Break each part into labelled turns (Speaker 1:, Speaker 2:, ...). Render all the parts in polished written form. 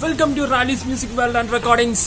Speaker 1: Welcome to Rally's Music World and Recordings.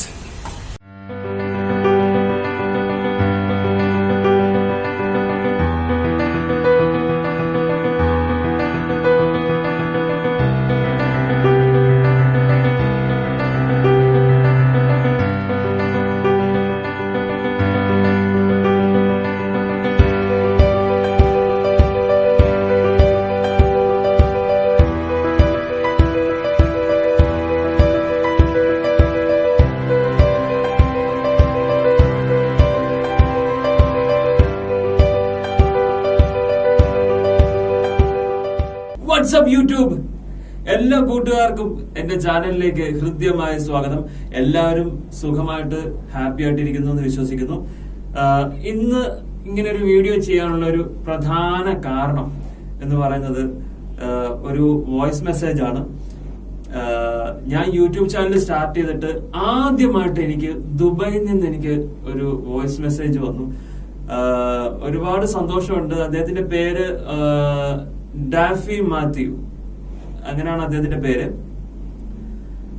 Speaker 1: WhatsApp YouTube എല്ലാ കൂട്ടുകാർക്കും എന്റെ ചാനലിലേക്ക് ഹൃദ്യമായ സ്വാഗതം. എല്ലാവരും സുഖമായിട്ട് ഹാപ്പി ആയിട്ടിരിക്കുന്നു എന്ന് വിശ്വസിക്കുന്നു. ഇന്ന് ഇങ്ങനെ ഒരു വീഡിയോ ചെയ്യാനുള്ള ഒരു പ്രധാന കാരണം എന്ന് പറയുന്നത് ഒരു വോയിസ് മെസ്സേജ് ആണ്. ഞാൻ യൂട്യൂബ് ചാനൽ സ്റ്റാർട്ട് ചെയ്തിട്ട് ആദ്യമായിട്ട് എനിക്ക് ദുബായിൽ നിന്ന് എനിക്ക് ഒരു വോയിസ് മെസ്സേജ് വന്നു. ഒരുപാട് സന്തോഷമുണ്ട്. അദ്ദേഹത്തിന്റെ പേര് ഡാഫി മാത്യു, അങ്ങനെയാണ് അദ്ദേഹത്തിന്റെ പേര്.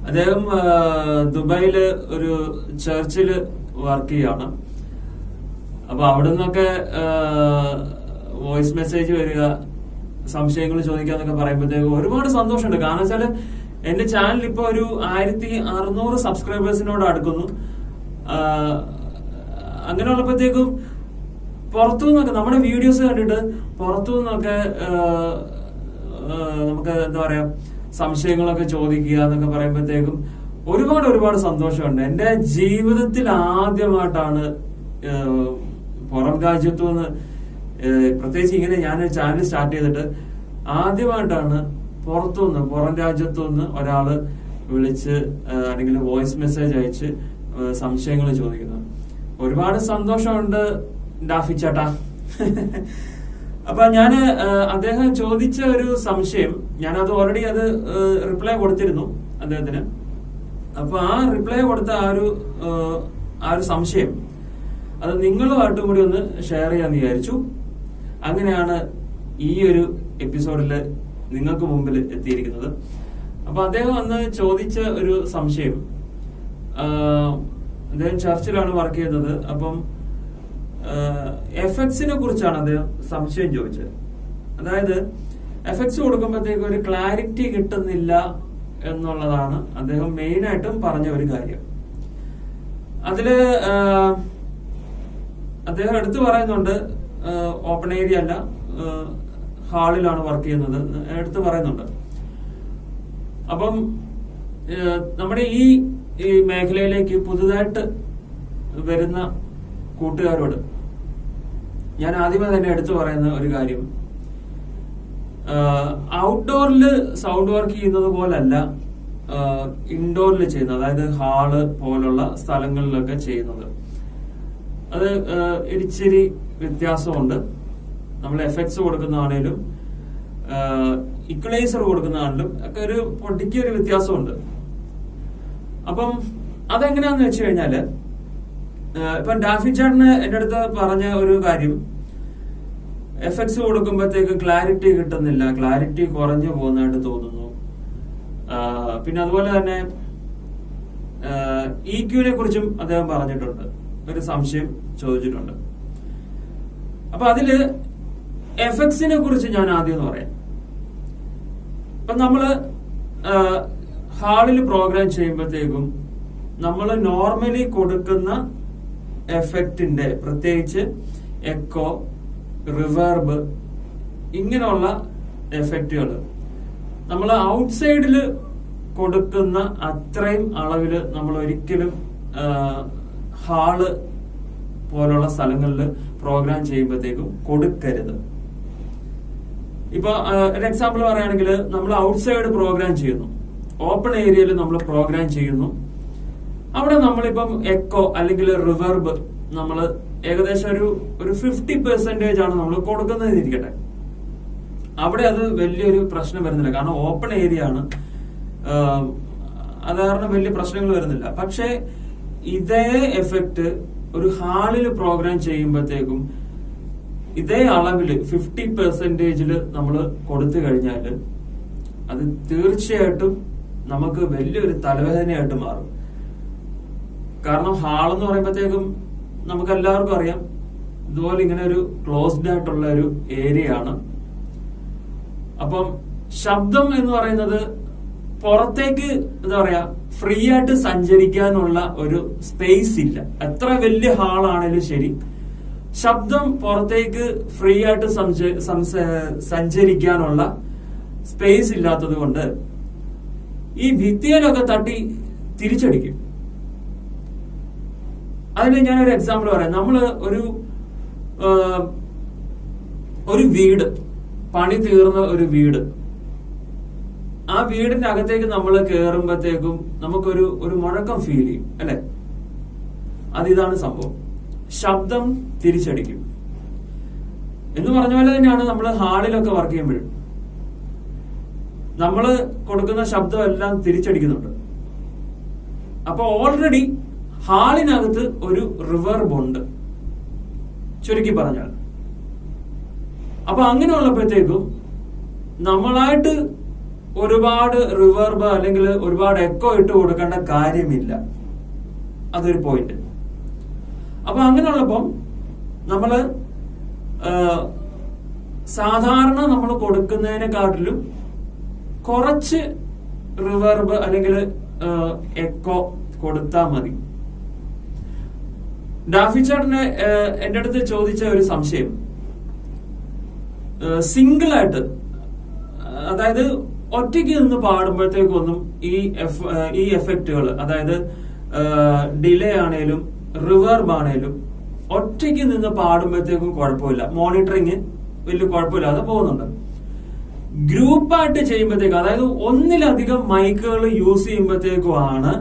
Speaker 1: അദ്ദേഹം ദുബായില് ഒരു ചർച്ചില് വർക്ക് ചെയ്യാണ്. അപ്പൊ അവിടെ നിന്നൊക്കെ വോയിസ് മെസ്സേജ് വരിക, സംശയങ്ങൾ ചോദിക്കാന്നൊക്കെ പറയുമ്പോഴത്തേക്ക് ഒരുപാട് സന്തോഷമുണ്ട്. കാരണം വെച്ചാല് എന്റെ ചാനൽ ഇപ്പൊ ഒരു 1600 സബ്സ്ക്രൈബേഴ്സിനോട് അടുക്കുന്നു. അങ്ങനെ ഉള്ളപ്പോഴത്തേക്കും പുറത്തു നിന്നൊക്കെ നമ്മുടെ വീഡിയോസ് കണ്ടിട്ട് പുറത്തു നിന്നൊക്കെ നമുക്ക് എന്താ പറയാ സംശയങ്ങളൊക്കെ ചോദിക്കുക എന്നൊക്കെ പറയുമ്പോഴത്തേക്കും ഒരുപാട് സന്തോഷമുണ്ട്. എന്റെ ജീവിതത്തിൽ ആദ്യമായിട്ടാണ് പുറം രാജ്യത്തു നിന്ന്, പ്രത്യേകിച്ച് ഇങ്ങനെ ഞാൻ ചാനൽ സ്റ്റാർട്ട് ചെയ്തിട്ട് ആദ്യമായിട്ടാണ് പുറം രാജ്യത്തു നിന്ന് ഒരാള് വിളിച്ച് അല്ലെങ്കിൽ വോയിസ് മെസ്സേജ് അയച്ച് സംശയങ്ങൾ ചോദിക്കുന്നത്. ഒരുപാട് സന്തോഷമുണ്ട് ഡാഫി ചേട്ടാ. അപ്പൊ ഞാന് അദ്ദേഹം ചോദിച്ച ഒരു സംശയം, ഞാനത് ഓൾറെഡി റിപ്ലൈ കൊടുത്തിരുന്നു അദ്ദേഹത്തിന്. അപ്പൊ ആ റിപ്ലൈ കൊടുത്ത ആ ഒരു സംശയം അത് നിങ്ങളുമായിട്ടും കൂടി ഒന്ന് ഷെയർ ചെയ്യാന്ന് വിചാരിച്ചു. അങ്ങനെയാണ് ഈ ഒരു എപ്പിസോഡില് നിങ്ങൾക്ക് മുമ്പിൽ എത്തിയിരിക്കുന്നത്. അപ്പൊ അദ്ദേഹം അന്ന് ചോദിച്ച ഒരു സംശയം, അദ്ദേഹം ചർച്ചിലാണ് വർക്ക് ചെയ്യുന്നത്. അപ്പം എഫക്ട്സിനെ കുറിച്ചാണ് അദ്ദേഹം സംശയം ചോദിച്ചത്. അതായത് എഫക്ട്സ് കൊടുക്കുമ്പോഴത്തേക്ക് ഒരു ക്ലാരിറ്റി കിട്ടുന്നില്ല എന്നുള്ളതാണ് അദ്ദേഹം മെയിൻ ആയിട്ടും പറഞ്ഞ ഒരു കാര്യം. അതില് അദ്ദേഹം എടുത്തു പറയുന്നുണ്ട്, ഓപ്പൺ ഏരിയ അല്ല, ഹാളിലാണ് വർക്ക് ചെയ്യുന്നത് എടുത്തു പറയുന്നുണ്ട്. അപ്പം നമ്മുടെ ഈ മേഖലയിലേക്ക് പുതുതായിട്ട് വരുന്ന കൂട്ടുകാരോട് ഞാൻ ആദ്യമേ തന്നെ എടുത്തു പറയുന്ന ഒരു കാര്യം, ഔട്ട്ഡോറില് സൗണ്ട് വർക്ക് ചെയ്യുന്നത് പോലല്ല ഇൻഡോറിൽ ചെയ്യുന്നത്, അതായത് ഹാള് പോലുള്ള സ്ഥലങ്ങളിലൊക്കെ ചെയ്യുന്നത്. അത് ഇച്ചിരി വ്യത്യാസമുണ്ട്. നമ്മൾ എഫക്ട്സ് കൊടുക്കുന്നതാണേലും ഇക്വലൈസർ കൊടുക്കുന്നതാണെങ്കിലും ഒക്കെ ഒരു പൊട്ടിക്കൊരു വ്യത്യാസമുണ്ട്. അപ്പം അതെങ്ങനെയാന്ന് വെച്ച് കഴിഞ്ഞാല്, ഇപ്പൊ ഡാഫി ചേട്ടന് എന്റെ അടുത്ത് പറഞ്ഞ ഒരു കാര്യം, എഫക്ട്സ് കൊടുക്കുമ്പോഴത്തേക്ക് ക്ലാരിറ്റി കിട്ടുന്നില്ല, ക്ലാരിറ്റി കുറഞ്ഞു പോകുന്നതായിട്ട് തോന്നുന്നു. പിന്നെ അതുപോലെ തന്നെ ഇക്യൂനെ കുറിച്ചും അദ്ദേഹം പറഞ്ഞിട്ടുണ്ട്, ഒരു സംശയം ചോദിച്ചിട്ടുണ്ട്. അപ്പൊ അതില് എഫക്ട്സിനെ കുറിച്ച് ഞാൻ ആദ്യം പറയാം. ഇപ്പൊ നമ്മള് ഹാളിൽ പ്രോഗ്രാം ചെയ്യുമ്പോഴത്തേക്കും നമ്മൾ നോർമലി കൊടുക്കുന്ന എഫക്റ്റിന്റെ, പ്രത്യേകിച്ച് എക്കോ, റിവേർബ്, ഇങ്ങനെയുള്ള എഫക്റ്റുകൾ നമ്മൾ ഔട്ട്സൈഡില് കൊടുക്കുന്ന അത്രയും അളവില് നമ്മൾ ഒരിക്കലും ഹാള് പോലുള്ള സ്ഥലങ്ങളിൽ പ്രോഗ്രാം ചെയ്യുമ്പോഴത്തേക്കും കൊടുക്കരുത്. ഇപ്പൊ ഒരു എക്സാമ്പിൾ പറയുകയാണെങ്കിൽ, നമ്മൾ ഔട്ട്സൈഡ് പ്രോഗ്രാം ചെയ്യുന്നു, ഓപ്പൺ ഏരിയയിൽ നമ്മൾ പ്രോഗ്രാം ചെയ്യുന്നു. അവിടെ നമ്മളിപ്പം എക്കോ അല്ലെങ്കിൽ റിവർബ് നമ്മൾ ഏകദേശം ഒരു 50% ആണ് നമ്മൾ കൊടുക്കുന്നതിരിക്കട്ടെ. അവിടെ അത് വലിയൊരു പ്രശ്നം വരുന്നില്ല, കാരണം ഓപ്പൺ ഏരിയ ആണ്, അത് കാരണം വലിയ പ്രശ്നങ്ങൾ വരുന്നില്ല. പക്ഷെ ഇതേ എഫക്റ്റ് ഒരു ഹാളിൽ പ്രോഗ്രാം ചെയ്യുമ്പോഴത്തേക്കും ഇതേ അളവില് 50% നമ്മൾ കൊടുത്തു കഴിഞ്ഞാൽ അത് തീർച്ചയായിട്ടും നമുക്ക് വലിയൊരു തലവേദനയായിട്ട് മാറും. കാരണം ഹാൾ എന്ന് പറയുമ്പോഴത്തേക്കും നമുക്ക് എല്ലാവർക്കും അറിയാം, ഇതുപോലെ ഇങ്ങനെ ഒരു ക്ലോസ്ഡ് ആയിട്ടുള്ള ഒരു ഏരിയ ആണ്. അപ്പം ശബ്ദം എന്ന് പറയുന്നത് പുറത്തേക്ക് എന്താ പറയാ ഫ്രീ ആയിട്ട് സഞ്ചരിക്കാനുള്ള ഒരു സ്പേസ് ഇല്ല. എത്ര വലിയ ഹാളാണേലും ശരി, ശബ്ദം പുറത്തേക്ക് ഫ്രീ ആയിട്ട് സഞ്ചരിക്കാനുള്ള സ്പേസ് ഇല്ലാത്തത് കൊണ്ട് ഈ ഭിത്തിയിലൊക്കെ തട്ടി തിരിച്ചടിക്കും. അതിന് ഞാനൊരു എക്സാമ്പിൾ പറയാം. നമ്മള് ഒരു വീട് പണി തീർന്ന ഒരു വീട്, ആ വീടിന്റെ അകത്തേക്ക് നമ്മൾ കയറുമ്പോഴത്തേക്കും നമുക്കൊരു മുഴക്കം ഫീൽ ചെയ്യും അല്ലെ? അതിതാണ് സംഭവം. ശബ്ദം തിരിച്ചടിക്കും എന്ന് പറഞ്ഞ പോലെ തന്നെയാണ് നമ്മൾ ഹാളിലൊക്കെ വർക്ക് ചെയ്യുമ്പോഴും നമ്മൾ കൊടുക്കുന്ന ശബ്ദം എല്ലാം തിരിച്ചടിക്കുന്നുണ്ട്. അപ്പൊ ഓൾറെഡി ഹാളിനകത്ത് ഒരു റിവേർബ് ഉണ്ട്, ചുരുക്കി പറഞ്ഞാൽ. അപ്പൊ അങ്ങനെ ഉള്ളപ്പോഴത്തേക്കും നമ്മളായിട്ട് ഒരുപാട് റിവേർബ് അല്ലെങ്കിൽ ഒരുപാട് എക്കോ ഇട്ട് കൊടുക്കേണ്ട കാര്യമില്ല. അതൊരു പോയിന്റ്. അപ്പൊ അങ്ങനെയുള്ളപ്പം നമ്മള് സാധാരണ നമ്മൾ കൊടുക്കുന്നതിനെക്കാട്ടിലും കുറച്ച് റിവേർബ് അല്ലെങ്കിൽ എക്കോ കൊടുത്താൽ മതി. ഡാഫി ചേട്ടന് എന്റെ അടുത്ത് ചോദിച്ച ഒരു സംശയം, സിംഗിൾ ആയിട്ട്, അതായത് ഒറ്റയ്ക്ക് നിന്ന് പാടുമ്പോഴത്തേക്കൊന്നും ഈ എഫക്റ്റുകൾ, അതായത് ഡിലേ ആണേലും റിവേർബ് ആണേലും ഒറ്റയ്ക്ക് നിന്ന് പാടുമ്പോഴത്തേക്കും കുഴപ്പമില്ല, മോണിറ്ററിങ് വലിയ കുഴപ്പമില്ലാതെ പോകുന്നുണ്ട്. ഗ്രൂപ്പായിട്ട് ചെയ്യുമ്പോഴത്തേക്കും, അതായത് ഒന്നിലധികം മൈക്കുകൾ യൂസ് ചെയ്യുമ്പോഴത്തേക്കുമാണ്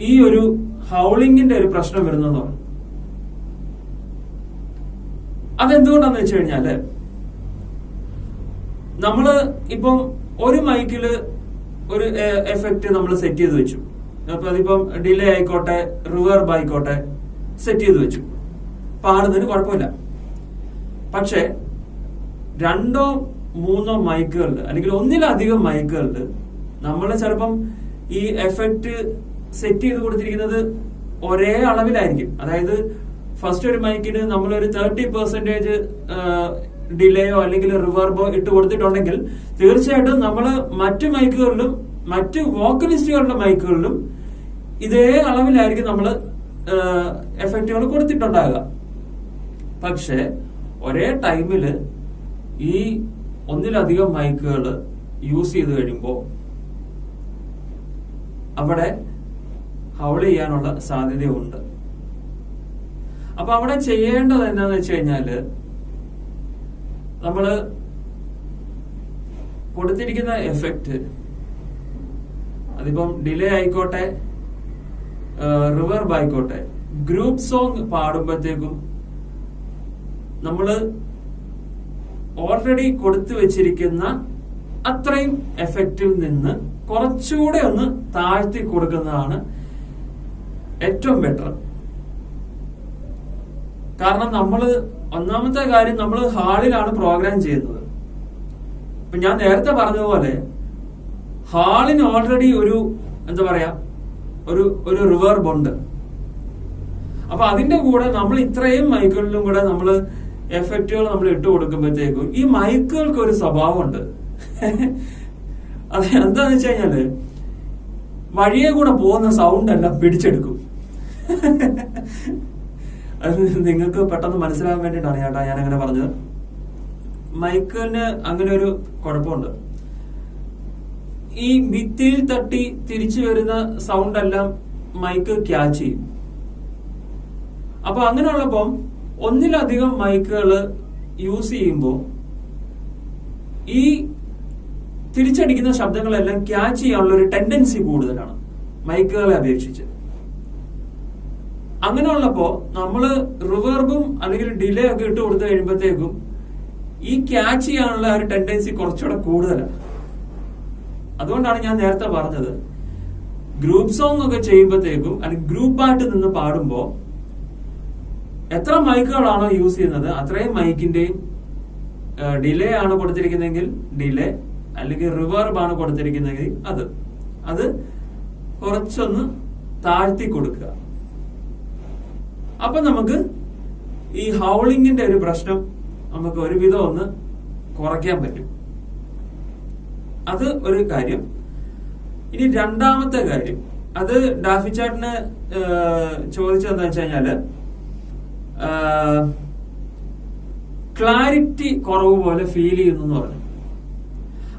Speaker 1: ഈ ഒരു ഹൗളിങ്ങിന്റെ ഒരു പ്രശ്നം വരുന്നതെന്ന് പറഞ്ഞു. അതെന്തുകൊണ്ടാന്ന് വെച്ച് കഴിഞ്ഞാല്, നമ്മള് ഇപ്പം ഒരു മൈക്കില് ഒരു എഫക്റ്റ് നമ്മൾ സെറ്റ് ചെയ്ത് വെച്ചു. അപ്പൊ അതിപ്പം ഡിലേ ആയിക്കോട്ടെ റിവേർബ് ആയിക്കോട്ടെ സെറ്റ് ചെയ്ത് വെച്ചു, പാടുന്നതിന് കുഴപ്പമില്ല. പക്ഷെ 2 or 3 മൈക്കുകളിൽ അല്ലെങ്കിൽ ഒന്നിലധികം മൈക്കുകളിൽ നമ്മൾ ചിലപ്പം ഈ എഫക്റ്റ് സെറ്റ് ചെയ്ത് കൊടുത്തിരിക്കുന്നത് ഒരേ അളവിലായിരിക്കും. അതായത് ഫസ്റ്റ് ഒരു മൈക്കിന് നമ്മളൊരു 30% ഡിലേയോ അല്ലെങ്കിൽ റിവേർബോ ഇട്ട് കൊടുത്തിട്ടുണ്ടെങ്കിൽ തീർച്ചയായിട്ടും നമ്മൾ മറ്റു മൈക്കുകളിലും മറ്റു വോക്കലിസ്റ്റുകളുടെ മൈക്കുകളിലും ഇതേ അളവിലായിരിക്കും നമ്മൾ എഫക്റ്റുകൾ കൊടുത്തിട്ടുണ്ടാകുക. പക്ഷെ ഒരേ ടൈമില് ഈ ഒന്നിലധികം മൈക്കുകൾ യൂസ് ചെയ്ത് കഴിയുമ്പോൾ അവിടെ ഹൗൾ ചെയ്യാനുള്ള സാധ്യതയുണ്ട്. അപ്പൊ അവിടെ ചെയ്യേണ്ടത് എന്താന്ന് വെച്ച് കഴിഞ്ഞാല്, നമ്മള് കൊടുത്തിരിക്കുന്ന എഫക്റ്റ് അതിപ്പം ഡിലേ ആയിക്കോട്ടെ റിവേർബ് ആയിക്കോട്ടെ, ഗ്രൂപ്പ് സോങ് പാടുമ്പോഴത്തേക്കും നമ്മള് ഓൾറെഡി കൊടുത്തു വെച്ചിരിക്കുന്ന അത്രയും എഫക്റ്റിൽ നിന്ന് കുറച്ചുകൂടെ ഒന്ന് താഴ്ത്തി കൊടുക്കുന്നതാണ് ഏറ്റവും ബെറ്റർ. കാരണം നമ്മള് ഒന്നാമത്തെ കാര്യം, നമ്മൾ ഹാളിലാണ് പ്രോഗ്രാം ചെയ്യുന്നത്. ഇപ്പൊ ഞാൻ നേരത്തെ പറഞ്ഞതുപോലെ ഹാളിന് ഓൾറെഡി ഒരു എന്താ പറയാ ഒരു റിവേർബ് ഉണ്ട്. അപ്പൊ അതിന്റെ കൂടെ നമ്മൾ ഇത്രയും മൈക്കുകളിലും കൂടെ നമ്മൾ എഫക്റ്റുകൾ നമ്മൾ ഇട്ട് കൊടുക്കുമ്പോഴത്തേക്കും ഈ മൈക്കുകൾക്ക് ഒരു സ്വഭാവമുണ്ട്. അത് എന്താന്ന് വെച്ച് കഴിഞ്ഞാല് വഴിയെ കൂടെ പോകുന്ന സൗണ്ട് എല്ലാം പിടിച്ചെടുക്കും. അത് നിങ്ങൾക്ക് പെട്ടെന്ന് മനസ്സിലാകാൻ വേണ്ടിയിട്ടാണ് ചേട്ടാ ഞാൻ അങ്ങനെ പറഞ്ഞത്. മൈക്കിന് അങ്ങനെ ഒരു കുഴപ്പമുണ്ട്. ഈ ഭിത്തിയിൽ തട്ടി തിരിച്ചു വരുന്ന സൗണ്ട് എല്ലാം മൈക്ക് ക്യാച്ച് ചെയ്യും. അപ്പൊ അങ്ങനെയുള്ളപ്പം ഒന്നിലധികം മൈക്കുകൾ യൂസ് ചെയ്യുമ്പോൾ ഈ തിരിച്ചടിക്കുന്ന ശബ്ദങ്ങളെല്ലാം ക്യാച്ച് ചെയ്യാനുള്ള ഒരു ടെൻഡൻസി കൂടുതലാണ് മൈക്കുകളെ അപേക്ഷിച്ച്. അങ്ങനെയുള്ളപ്പോ നമ്മള് റിവേർബും അല്ലെങ്കിൽ ഡിലേ ഒക്കെ ഇട്ട് കൊടുത്തു കഴിയുമ്പോഴത്തേക്കും ഈ ക്യാച്ച് ചെയ്യാനുള്ള ഒരു ടെൻഡൻസി കുറച്ചുകൂടെ കൂടുതലാണ്. അതുകൊണ്ടാണ് ഞാൻ നേരത്തെ പറഞ്ഞത്, ഗ്രൂപ്പ് സോങ് ഒക്കെ ചെയ്യുമ്പോഴത്തേക്കും അല്ലെങ്കിൽ ഗ്രൂപ്പായിട്ട് നിന്ന് പാടുമ്പോ എത്ര മൈക്കുകളാണോ യൂസ് ചെയ്യുന്നത് അത്രയും മൈക്കിന്റെയും ഡിലേ ആണ് കൊടുത്തിരിക്കുന്നതെങ്കിൽ ഡിലേ, അല്ലെങ്കിൽ റിവേർബാണ് കൊടുത്തിരിക്കുന്നതെങ്കിൽ അത് കുറച്ചൊന്ന് താഴ്ത്തി കൊടുക്കുക. അപ്പൊ നമുക്ക് ഈ ഹൗളിങ്ങിന്റെ ഒരു പ്രശ്നം നമുക്ക് ഒരുവിധം ഒന്ന് കുറയ്ക്കാൻ പറ്റും. അത് ഒരു കാര്യം. ഇനി രണ്ടാമത്തെ കാര്യം, അത് ഡാഫി ചാട്ടിന് ചോദിച്ചതെന്ന് വെച്ച് കഴിഞ്ഞാല് ക്ലാരിറ്റി കുറവ് പോലെ ഫീൽ ചെയ്യുന്നു എന്ന് പറഞ്ഞു.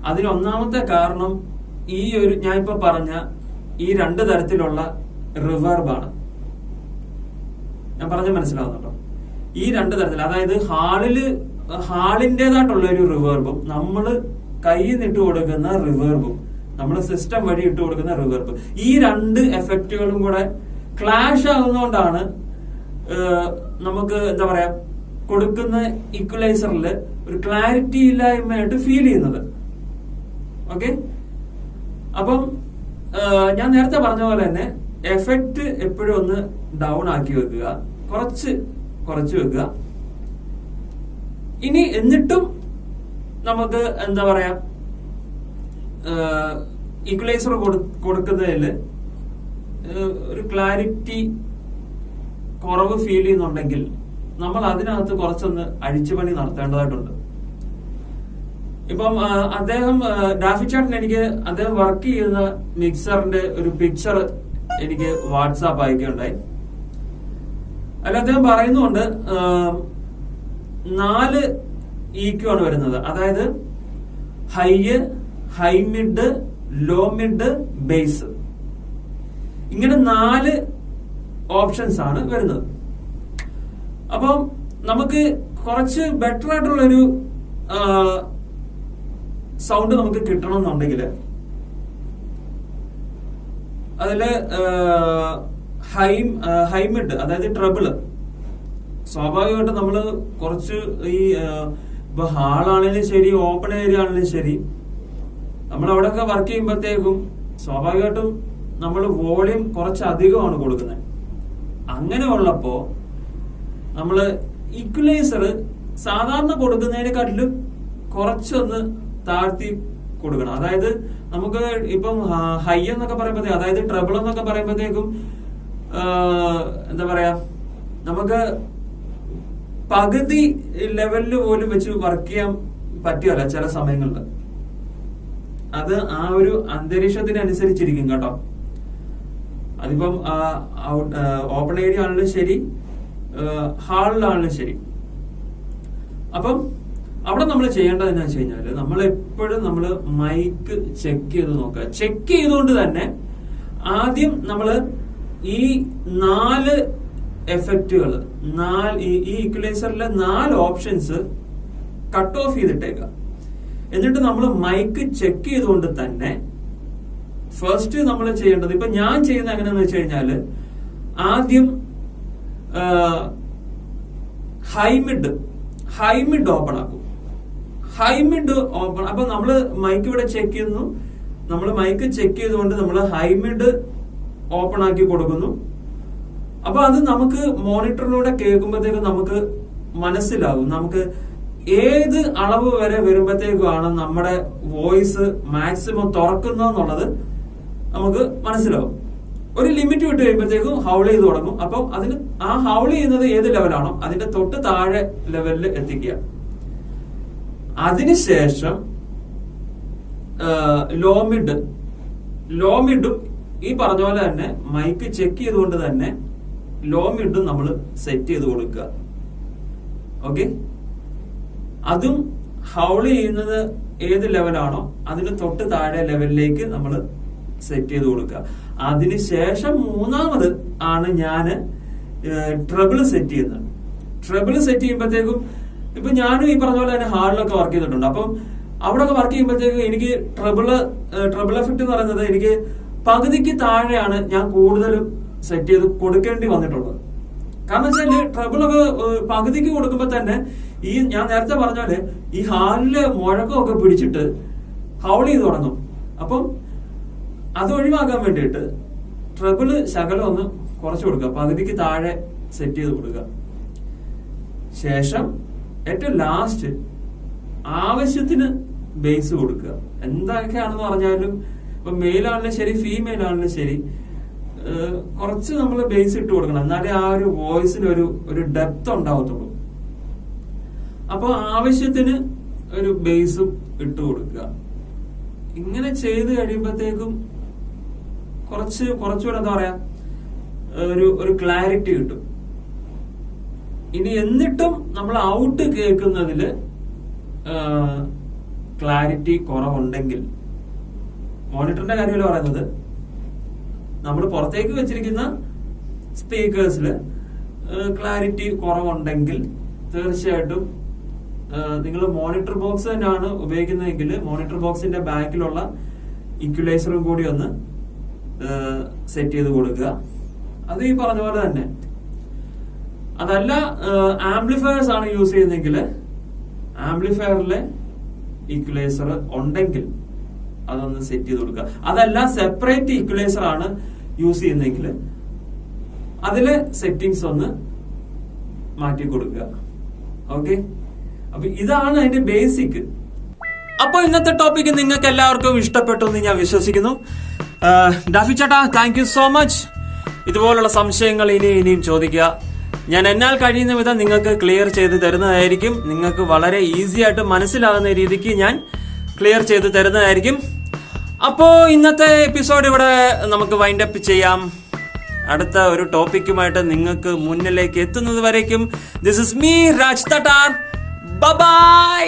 Speaker 1: അതിനൊന്നാമത്തെ കാരണം ഞാൻ ഇപ്പൊ പറഞ്ഞ ഈ 2 തരത്തിലുള്ള റിവേർബാണ്. ഞാൻ പറഞ്ഞ മനസ്സിലാവുന്നുണ്ടോ? ഈ 2 തരത്തിൽ, അതായത് ഹാളിന്റേതായിട്ടുള്ള ഒരു റിവേർബും നമ്മള് കയ്യിൽ നിന്ന് ഇട്ട് കൊടുക്കുന്ന റിവേർബും, നമ്മള് സിസ്റ്റം വഴി ഇട്ട് കൊടുക്കുന്ന റിവേർബ്, ഈ 2 എഫക്റ്റുകളും കൂടെ ക്ലാഷ് ആകുന്നോണ്ടാണ് നമുക്ക് എന്താ പറയാ കൊടുക്കുന്ന ഈക്വലൈസറിൽ ഒരു ക്ലാരിറ്റി ഇല്ലായ്മയായിട്ട് ഫീൽ ചെയ്യുന്നത്. ഓക്കെ, അപ്പം ഞാൻ നേരത്തെ പറഞ്ഞ പോലെ തന്നെ എഫക്റ്റ് എപ്പോഴും ഒന്ന് ഡൗൺ ആക്കി വെക്കുക, കുറച്ച് വെക്കുക. ഇനി എന്നിട്ടും നമുക്ക് എന്താ പറയാ ഈക്വലൈസർ കൊടുക്കുന്നതിൽ ഒരു ക്ലാരിറ്റി കുറവ് ഫീൽ ചെയ്യുന്നുണ്ടെങ്കിൽ നമ്മൾ അതിനകത്ത് കുറച്ചൊന്ന് അഴിച്ചുപണി നടത്തേണ്ടതായിട്ടുണ്ട്. ഇപ്പം ഡാഫി ചാട്ടിന് അദ്ദേഹം വർക്ക് ചെയ്യുന്ന മിക്സറിന്റെ ഒരു പിക്ചർ എനിക്ക് വാട്സാപ്പ് അയക്കുകയുണ്ടായി. അതിൽ അദ്ദേഹം പറയുന്നുണ്ട് 4 EQ ആണ് വരുന്നത്. അതായത് high mid, low mid, base, ഇങ്ങനെ 4 ഓപ്ഷൻസ് ആണ് വരുന്നത്. അപ്പം നമുക്ക് കുറച്ച് ബെറ്റർ ആയിട്ടുള്ളൊരു സൗണ്ട് നമുക്ക് കിട്ടണമെന്നുണ്ടെങ്കിൽ അതില് ഹൈ മിഡ്, അതായത് ട്രബിള്, സ്വാഭാവികമായിട്ട് നമ്മള് കുറച്ച് ഇപ്പൊ ഹാളാണെങ്കിലും ശരി, ഓപ്പൺ ഏരിയ ആണെങ്കിലും ശരി, നമ്മൾ അവിടെയൊക്കെ വർക്ക് ചെയ്യുമ്പോഴത്തേക്കും സ്വാഭാവികമായിട്ടും നമ്മൾ വോളിയം കുറച്ച് അധികമാണ് കൊടുക്കുന്നത്. അങ്ങനെ ഉള്ളപ്പോ നമ്മള് ഈക്വലൈസർ സാധാരണ കൊടുക്കുന്നതിനെക്കാട്ടിലും കുറച്ചൊന്ന് താഴ്ത്തി കൊടുക്കണം. അതായത് നമുക്ക് ഇപ്പം ഹൈ എന്നൊക്കെ പറയുമ്പോഴത്തേക്കും, അതായത് ട്രബിൾ എന്നൊക്കെ പറയുമ്പോഴത്തേക്കും എന്താ പറയാ നമുക്ക് പകുതി ലെവലിൽ പോലും വെച്ച് വർക്ക് ചെയ്യാൻ പറ്റുകയല്ല ചില സമയങ്ങളിൽ. അത് ആ ഒരു അന്തരീക്ഷത്തിനനുസരിച്ചിരിക്കും കേട്ടോ. അതിപ്പം ഓപ്പൺ ഏരിയ ആണെങ്കിലും ശരി, ഹാളിലാണെങ്കിലും ശരി. അപ്പം അവിടെ നമ്മൾ ചെയ്യേണ്ടത് എന്താ വെച്ച് കഴിഞ്ഞാല് നമ്മൾ എപ്പോഴും മൈക്ക് ചെക്ക് ചെയ്ത് നോക്കുക. ചെക്ക് ചെയ്തുകൊണ്ട് തന്നെ ആദ്യം നമ്മള് ഈ 4 എഫക്റ്റുകൾ, ഈ ഈക്വലൈസറിലെ 4 ഓപ്ഷൻസ് കട്ട് ഓഫ് ചെയ്തിട്ടേക്കുക. എന്നിട്ട് നമ്മൾ മൈക്ക് ചെക്ക് ചെയ്തുകൊണ്ട് തന്നെ ഫസ്റ്റ് നമ്മൾ ചെയ്യേണ്ടത്, ഇപ്പൊ ഞാൻ ചെയ്യുന്ന എങ്ങനെയാന്ന് വെച്ച് കഴിഞ്ഞാല് ആദ്യം ഹൈ മിഡ് ഓപ്പൺ ആക്കും. ഹൈ മിഡ് ഓപ്പൺ, അപ്പൊ നമ്മള് മൈക്ക് ഇവിടെ ചെക്ക് ചെയ്യുന്നു, നമ്മൾ മൈക്ക് ചെക്ക് ചെയ്തുകൊണ്ട് നമ്മൾ ഹൈ മിഡ് ഓപ്പൺ ആക്കി കൊടുക്കുന്നു. അപ്പൊ അത് നമുക്ക് മോണിറ്ററിലൂടെ കേൾക്കുമ്പോഴത്തേക്കും നമുക്ക് മനസ്സിലാവും നമുക്ക് ഏത് അളവ് വരെ വരുമ്പോഴത്തേക്കുമാണ് നമ്മുടെ വോയിസ് മാക്സിമം തുറക്കുന്നതെന്നുള്ളത് നമുക്ക് മനസ്സിലാവും. ഒരു ലിമിറ്റ് വിട്ട് കഴിയുമ്പോഴത്തേക്കും ഹൗൾ ചെയ്ത് തുടങ്ങും. അപ്പം അതിന് ആ ഹൗൾ ചെയ്യുന്നത് ഏത് ലെവലാണോ അതിന്റെ തൊട്ട് താഴെ ലെവലിൽ എത്തിക്കുക. അതിനുശേഷം ലോ മിഡും ഈ പറഞ്ഞ പോലെ തന്നെ മൈക്ക് ചെക്ക് ചെയ്തുകൊണ്ട് തന്നെ ലോ മിഡും നമ്മൾ സെറ്റ് ചെയ്ത് കൊടുക്കുക. ഓക്കെ, അതും ഹൗൾ ചെയ്യുന്നത് ഏത് ലെവലാണോ അതിന് തൊട്ട് താഴെ ലെവലിലേക്ക് നമ്മൾ സെറ്റ് ചെയ്ത് കൊടുക്കുക. അതിനുശേഷം 3ാമത് ആണ് ഞാൻ ട്രബിൾ സെറ്റ് ചെയ്യുന്നത്. ട്രബിൾ സെറ്റ് ചെയ്യുമ്പോഴത്തേക്കും ഇപ്പൊ ഞാനും ഈ പറഞ്ഞ പോലെ തന്നെ ഹാളിലൊക്കെ വർക്ക് ചെയ്തിട്ടുണ്ട്. അപ്പം അവിടെയൊക്കെ വർക്ക് ചെയ്യുമ്പോഴത്തേക്കും എനിക്ക് ട്രബിൾ എഫക്ട് എന്ന് പറയുന്നത് എനിക്ക് പകുതിക്ക് താഴെയാണ് ഞാൻ കൂടുതലും സെറ്റ് ചെയ്ത് കൊടുക്കേണ്ടി വന്നിട്ടുള്ളത്. കാരണം വെച്ചാല് ട്രബിളൊക്കെ പകുതിക്ക് കൊടുക്കുമ്പോ തന്നെ ഈ ഞാൻ നേരത്തെ പറഞ്ഞ പോലെ ഈ ഹാളിലെ മുഴക്കമൊക്കെ പിടിച്ചിട്ട് ഹൗൾ ചെയ്ത് തുടങ്ങും. അപ്പം അത് ഒഴിവാക്കാൻ വേണ്ടിയിട്ട് ട്രബിള് ശകലം ഒന്ന് കുറച്ചു കൊടുക്കുക, പകുതിക്ക് താഴെ സെറ്റ് ചെയ്ത് കൊടുക്കുക. ശേഷം ഏറ്റവും ലാസ്റ്റ് ആവശ്യത്തിന് ബേസ് കൊടുക്കുക. എന്തൊക്കെയാണെന്ന് പറഞ്ഞാലും ഇപ്പൊ മെയിൽ ആണെങ്കിലും ശരി ഫീമെയിൽ ആണെങ്കിലും ശരി കുറച്ച് നമ്മൾ ബേസ് ഇട്ട് കൊടുക്കണം. എന്നാലേ ആ ഒരു വോയിസിന് ഒരു ഡെപ്ത് ഉണ്ടാവത്തുള്ളൂ. അപ്പൊ ആവശ്യത്തിന് ഒരു ബേസും ഇട്ട് കൊടുക്കുക. ഇങ്ങനെ ചെയ്ത് കഴിയുമ്പോഴത്തേക്കും കുറച്ചുകൂടെ എന്താ പറയാ ഒരു ക്ലാരിറ്റി കിട്ടും. ഇനി എന്നിട്ടും നമ്മൾ ഔട്ട് കേൾക്കുന്നതില് ക്ലാരിറ്റി കുറവുണ്ടെങ്കിൽ, മോണിറ്ററിന്റെ കാര്യമല്ല പറയുന്നത്, നമ്മൾ പുറത്തേക്ക് വെച്ചിരിക്കുന്ന സ്പീക്കേഴ്സിൽ ക്ലാരിറ്റി കുറവുണ്ടെങ്കിൽ തീർച്ചയായിട്ടും നിങ്ങൾ മോണിറ്റർ ബോക്സ് തന്നെയാണ് ഉപയോഗിക്കുന്നതെങ്കിൽ മോണിറ്റർ ബോക്സിന്റെ ബാക്കിലുള്ള ഇക്വലൈസറും കൂടി ഒന്ന് സെറ്റ് ചെയ്ത് കൊടുക്കുക. അത് ഈ പറഞ്ഞ പോലെ തന്നെ. അതല്ല ആംപ്ലിഫയേഴ്സ് ആണ് യൂസ് ചെയ്യുന്നതെങ്കിൽ ആംപ്ലിഫയറിലെ ഇക്വലൈസർ ഉണ്ടെങ്കിൽ അതൊന്ന് സെറ്റ് ചെയ്ത് കൊടുക്കുക. അതല്ല സെപ്പറേറ്റ് ഇക്വലൈസർ ആണ് യൂസ് ചെയ്യുന്നതെങ്കിൽ അതിലെ സെറ്റിംഗ്സ് ഒന്ന് മാറ്റി കൊടുക്കുക. ഓക്കെ, അപ്പൊ ഇതാണ് അതിന്റെ ബേസിക്. അപ്പൊ ഇന്നത്തെ ടോപ്പിക് നിങ്ങൾക്ക് എല്ലാവർക്കും ഇഷ്ടപ്പെട്ടു എന്ന് ഞാൻ വിശ്വസിക്കുന്നു. ഡാഫി ചേട്ടാ, താങ്ക് യു സോ മച്ച്. ഇതുപോലുള്ള സംശയങ്ങൾ ഇനിയും ചോദിക്കുക. ഞാൻ എന്നാൽ കഴിയുന്ന വിധം നിങ്ങൾക്ക് ക്ലിയർ ചെയ്ത് തരുന്നതായിരിക്കും. നിങ്ങൾക്ക് വളരെ ഈസി ആയിട്ട് മനസ്സിലാകുന്ന രീതിക്ക് ഞാൻ ക്ലിയർ ചെയ്ത് തരുന്നതായിരിക്കും. അപ്പോ ഇന്നത്തെ എപ്പിസോഡ് ഇവിടെ നമുക്ക് വൈൻഡ് അപ്പ് ചെയ്യാം. അടുത്ത ഒരു ടോപ്പിക്കുമായിട്ട് നിങ്ങൾക്ക് മുന്നിലേക്ക് എത്തുന്നത് വരേക്കും this is me Raj Thattar. Bye by.